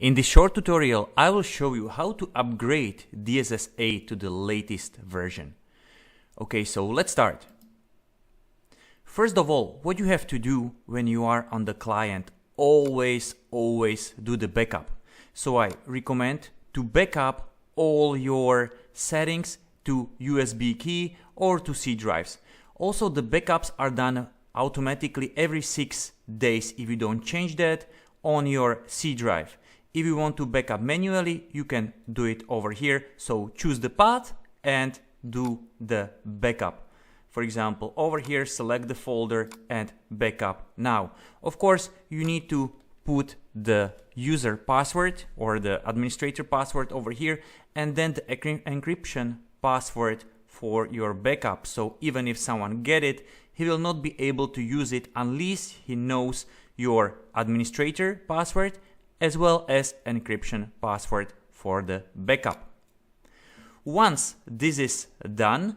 In this short tutorial, I will show you how to upgrade DSS 8 to the latest version. Okay, so let's start. First of all, what you have to do when you are on the client, always do the backup. So I recommend to backup all your settings to USB key or to C drives. Also, the backups are done automatically every 6 days if you don't change that on your C drive. If you want to backup manually, you can do it over here. So choose the path and do the backup. For example, over here, select the folder and backup now. Of course, you need to put the user password or the administrator password over here, and then the encryption password for your backup. So even if someone get it, he will not be able to use it unless he knows your administrator password as well as encryption password for the backup. Once this is done,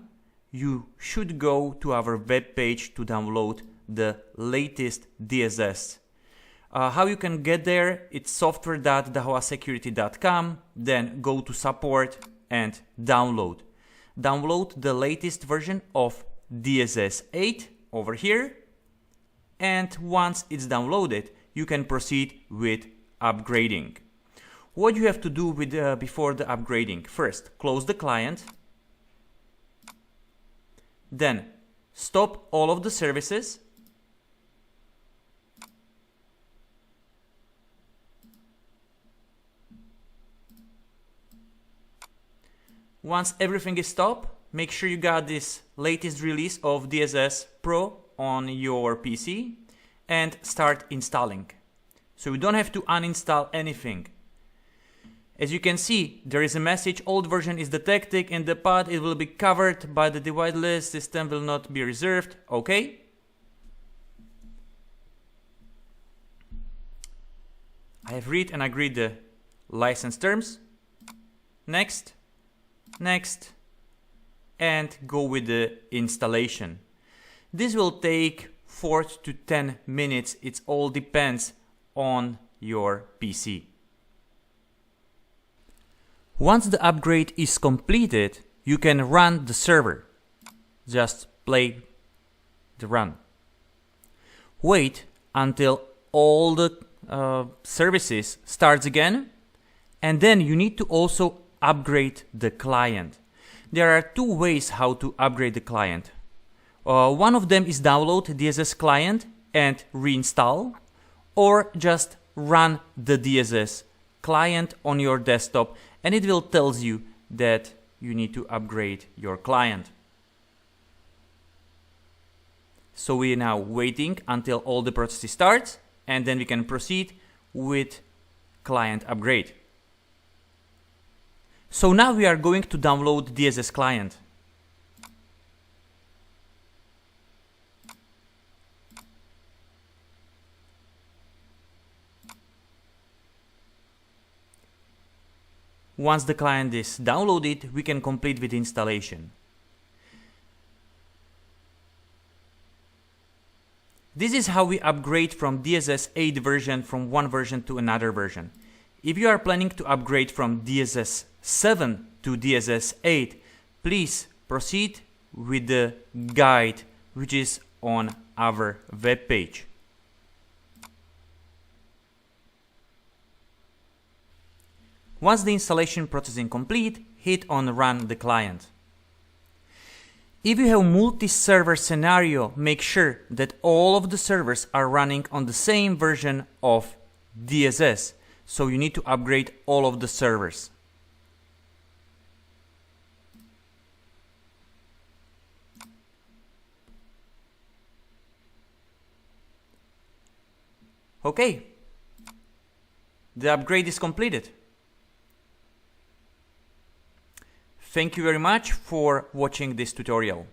you should go to our web page to download the latest DSS. How you can get there? It's software.dahuasecurity.com, then go to support and download. Download the latest version of DSS 8 over here, and once it's downloaded, you can proceed with upgrading. What you have to do with before the upgrading: first, close the client, then stop all of the services, once everything is stopped, make sure you got this latest release of DSS Pro on your PC and start installing. So you don't have to uninstall anything. As you can see, there is a message: old version is detected in the path, it will be covered by the divide list, system will not be reserved. Okay. I have read and agreed the license terms. Next, next, and go with the installation. This will take 4 to 10 minutes. It all depends on your PC. Once the upgrade is completed, you can run the server. Just play the run. Wait until all the services starts again, and then you need to also upgrade the client. There are 2 ways how to upgrade the client. One of them is download DSS client and reinstall, or just run the DSS client on your desktop, and it will tell you that you need to upgrade your client. So we are now waiting until all the processes start, and then we can proceed with client upgrade. So now we are going to download DSS client. Once the client is downloaded, we can complete with installation. This is how we upgrade from DSS 8 version from one version to another version. If you are planning to upgrade from DSS 7 to DSS 8, please proceed with the guide which is on our web page. Once the installation process is complete, hit on Run the client. If you have multi-server scenario, make sure that all of the servers are running on the same version of DSS. So you need to upgrade all of the servers. Okay, the upgrade is completed. Thank you very much for watching this tutorial.